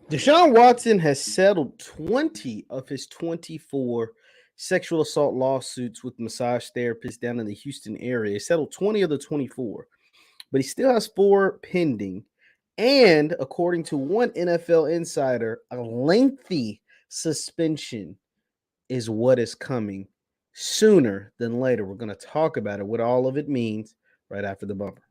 Deshaun Watson has settled 20 of his 24 sexual assault lawsuits with massage therapists down in the Houston area. He settled 20 of the 24, but he still has four pending. And according to one NFL insider, a lengthy suspension is what is coming sooner than later. We're going to talk about it, what all of it means, right after the bumper.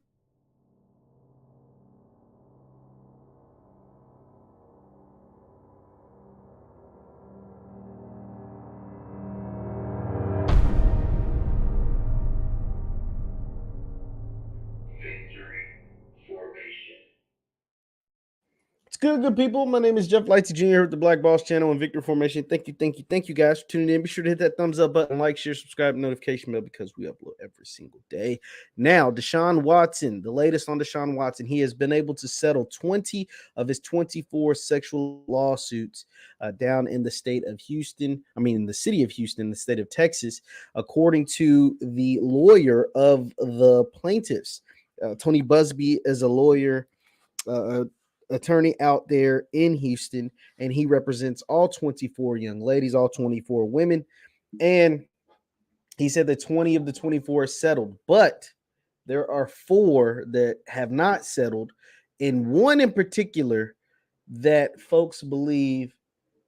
It's good people. My name is JeffLightsYJr here with the Black Boss Channel and Victory Formation. Thank you guys for tuning in. Be sure to hit that thumbs up button, like, share, subscribe, notification bell because we upload every single day. Now, Deshaun Watson, the latest on Deshaun Watson, he has been able to settle 20 of his 24 sexual lawsuits down in the state of Houston. In the city of Houston, the state of Texas, according to the lawyer of the plaintiffs. Tony Busby is a lawyer. Attorney out there in Houston, and he represents all 24 young ladies, all 24 women. And he said that 20 of the 24 are settled, but there are four that have not settled, and one in particular that folks believe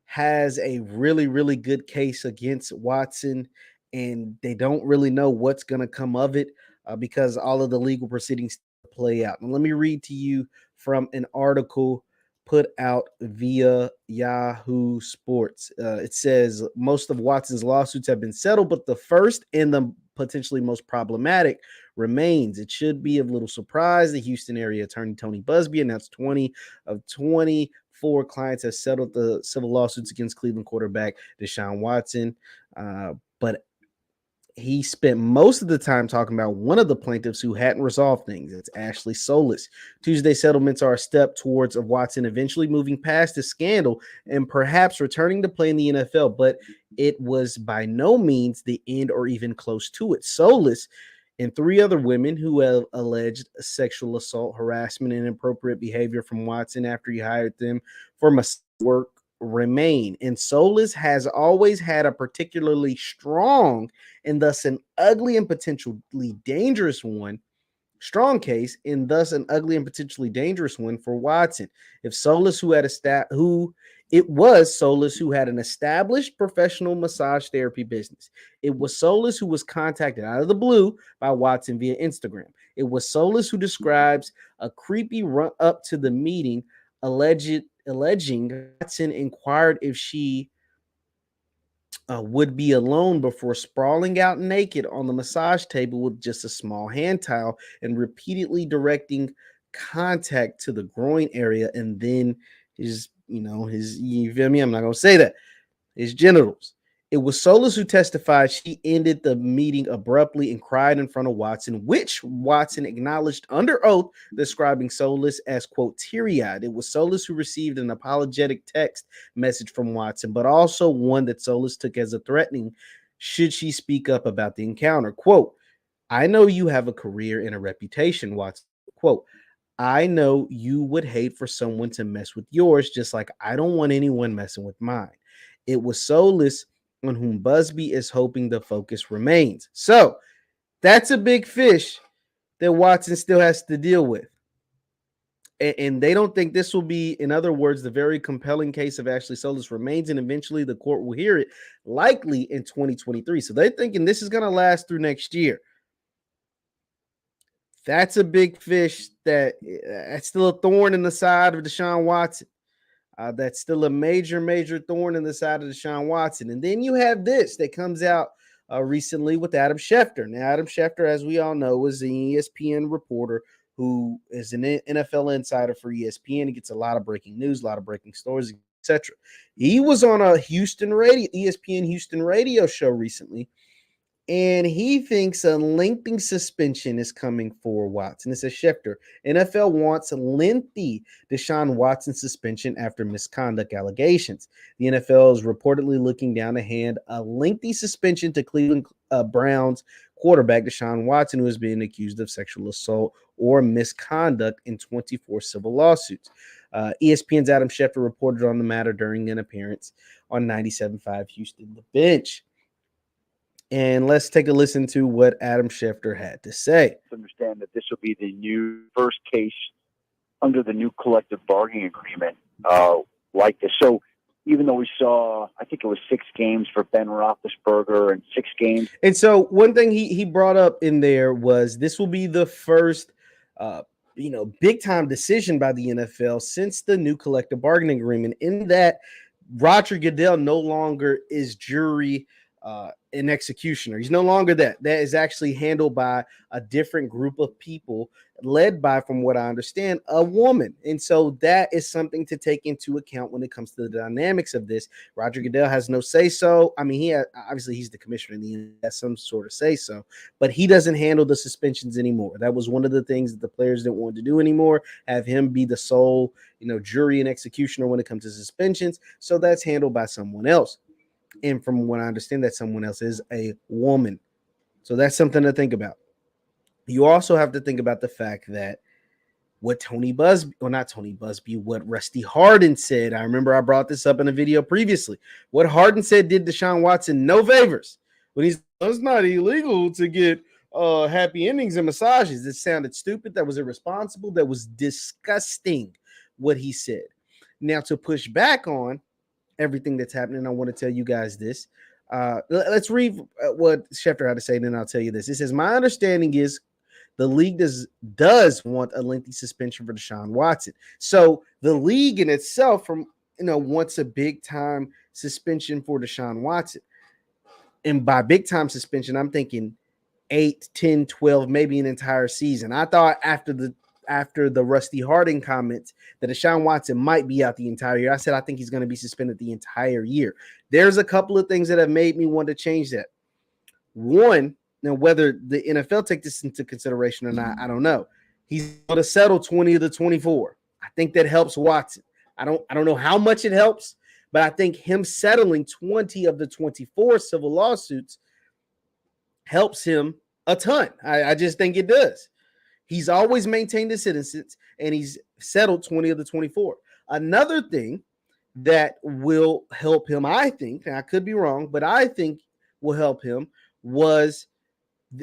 has a really, really good case against Watson, and they don't really know what's going to come of it because all of the legal proceedings play out. And let me read to you from an article put out via Yahoo Sports. It says most of Watson's lawsuits have been settled, but the first and the potentially most problematic remains. It should be of little surprise. The Houston area attorney Tony Busby announced 20 of 24 clients have settled the civil lawsuits against Cleveland quarterback Deshaun Watson. But he spent most of the time talking about one of the plaintiffs who hadn't resolved things. It's Ashley Solis. Tuesday settlements are a step towards Watson eventually moving past the scandal and perhaps returning to play in the NFL, but it was by no means the end or even close to it. Solis and three other women who have alleged sexual assault, harassment, and inappropriate behavior from Watson after he hired them for massage work remain. And Solis has always had a particularly strong and thus an ugly and potentially dangerous one, strong case, and thus an ugly and potentially dangerous one for Watson. If Solis, it was Solis who had an established professional massage therapy business. It was Solis who was contacted out of the blue by Watson via Instagram. It was Solis who describes a creepy run up to the meeting, alleging Watson inquired if she would be alone before sprawling out naked on the massage table with just a small hand towel and repeatedly directing contact to the groin area and then you feel me? I'm not going to say that. His genitals. It was Solis who testified she ended the meeting abruptly and cried in front of Watson, which Watson acknowledged under oath, describing Solis as, quote, teary-eyed. It was Solis who received an apologetic text message from Watson, but also one that Solis took as a threatening should she speak up about the encounter. Quote, I know you have a career and a reputation, Watson. Quote, I know you would hate for someone to mess with yours, just like I don't want anyone messing with mine. It was Solis on whom Busby is hoping the focus remains. So that's a big fish that Watson still has to deal with. And they don't think this will be, in other words, the very compelling case of Ashley Solis remains, and eventually the court will hear it, likely in 2023. So they're thinking this is going to last through next year. That's a big fish that's still a thorn in the side of Deshaun Watson. That's still a major, major thorn in the side of Deshaun Watson. And then you have this that comes out recently with Adam Schefter. Now, Adam Schefter, as we all know, is an ESPN reporter who is an NFL insider for ESPN. He gets a lot of breaking news, a lot of breaking stories, etc. He was on a ESPN Houston radio show recently, and he thinks a lengthy suspension is coming for Watson. It says Schefter, NFL wants a lengthy Deshaun Watson suspension after misconduct allegations. The NFL is reportedly looking down to hand a lengthy suspension to Cleveland Browns quarterback Deshaun Watson, who has been accused of sexual assault or misconduct in 24 civil lawsuits. ESPN's Adam Schefter reported on the matter during an appearance on 97.5 Houston The Bench. And let's take a listen to what Adam Schefter had to say. Understand that this will be the new first case under the new collective bargaining agreement like this. So even though we saw, I think it was 6 games for Ben Roethlisberger and 6 games. And so one thing he brought up in there was this will be the first, big time decision by the NFL since the new collective bargaining agreement, in that Roger Goodell no longer is jury an executioner. He's no longer that. That is actually handled by a different group of people, led by, from what I understand, a woman. And so that is something to take into account when it comes to the dynamics of this. Roger Goodell has no say-so. I mean, obviously he's the commissioner and he has some sort of say-so, but he doesn't handle the suspensions anymore. That was one of the things that the players didn't want to do anymore, have him be the sole, jury and executioner when it comes to suspensions. So that's handled by someone else. And from what I understand, that someone else is a woman. So that's something to think about. You also have to think about the fact that what what Rusty Harden said. I remember I brought this up in a video previously. What Harden said did Deshaun Watson no favors. When he's, it's not illegal to get happy endings and massages. It sounded stupid. That was irresponsible. That was disgusting what he said. Now, to push back on everything that's happening, I want to tell you guys this. Let's read what Schefter had to say, and then I'll tell you this. It says, my understanding is the league does want a lengthy suspension for Deshaun Watson. So the league in itself wants a big time suspension for Deshaun Watson. And by big time suspension, I'm thinking 8, 10, 12, maybe an entire season. I thought after the Rusty Harden comments that Deshaun Watson might be out the entire year. I said I think he's going to be suspended the entire year. There's a couple of things that have made me want to change that. One, now whether the NFL take this into consideration or not, I don't know. He's going to settle 20 of the 24. I think that helps Watson. I don't know how much it helps, but I think him settling 20 of the 24 civil lawsuits helps him a ton. I just think it does. He's always maintained his innocence, and he's settled 20 of the 24. Another thing that will help him, I think, and I could be wrong, but I think will help him, was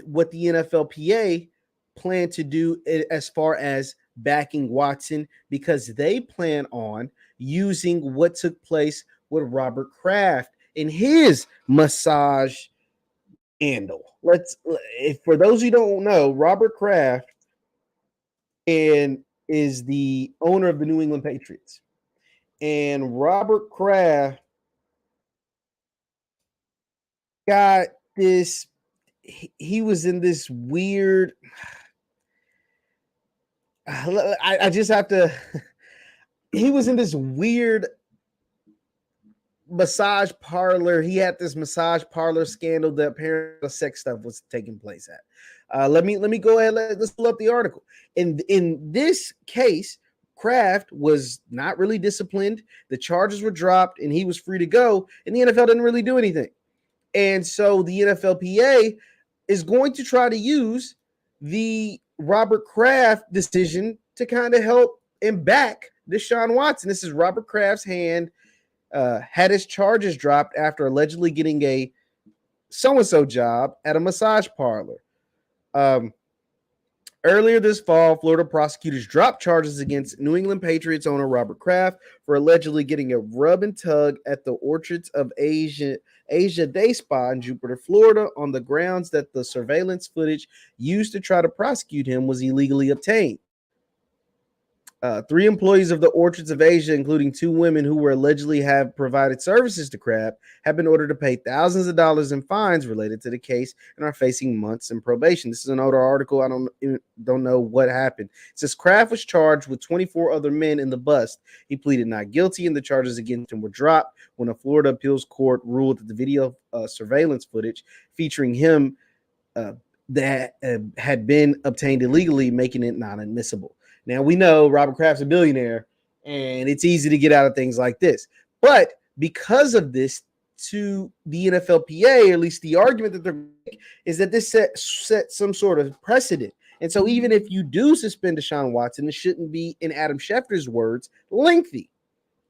what the NFLPA planned to do as far as backing Watson, because they plan on using what took place with Robert Kraft in his massage scandal. For those who don't know, Robert Kraft is the owner of the New England Patriots. And Robert Kraft got this, he was in this weird, I just have to, he was in this weird massage parlor. He had this massage parlor scandal that apparently sex stuff was taking place at. Let me go ahead. Let's pull up the article. In this case, Kraft was not really disciplined. The charges were dropped, and he was free to go. And the NFL didn't really do anything. And so the NFLPA is going to try to use the Robert Kraft decision to kind of help and back Deshaun Watson. This is Robert Kraft's hand. Had his charges dropped after allegedly getting a so-and-so job at a massage parlor. Earlier this fall, Florida prosecutors dropped charges against New England Patriots owner Robert Kraft for allegedly getting a rub and tug at the Orchards of Asia Day Spa in Jupiter, Florida, on the grounds that the surveillance footage used to try to prosecute him was illegally obtained. 3 employees of the Orchards of Asia, including 2 women who were allegedly have provided services to Kraft, have been ordered to pay thousands of dollars in fines related to the case and are facing months in probation. This is an older article. I don't know what happened. It says Kraft was charged with 24 other men in the bust. He pleaded not guilty, and the charges against him were dropped when a Florida appeals court ruled that the video surveillance footage featuring him that had been obtained illegally, making it non-admissible. Now, we know Robert Kraft's a billionaire, and it's easy to get out of things like this. But because of this, to the NFLPA, at least the argument that they're making, is that this set some sort of precedent. And so even if you do suspend Deshaun Watson, it shouldn't be, in Adam Schefter's words, lengthy,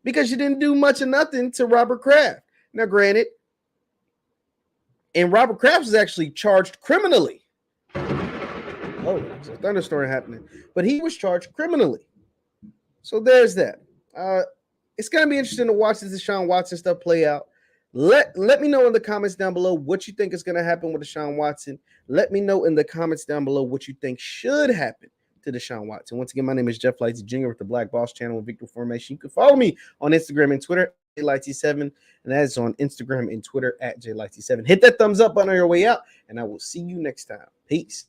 because you didn't do much of nothing to Robert Kraft. Now, granted, and Robert Kraft was actually charged criminally. Oh, there's a thunderstorm happening. But he was charged criminally. So there's that. It's going to be interesting to watch this Deshaun Watson stuff play out. Let me know in the comments down below what you think is going to happen with Deshaun Watson. Let me know in the comments down below what you think should happen to Deshaun Watson. Once again, my name is JeffLightsYJr with the Black Boss Channel and Victor Formation. You can follow me on Instagram and Twitter at JLightsy7, and that is on Instagram and Twitter at JLightsy7. Hit that thumbs up button on your way out, and I will see you next time. Peace.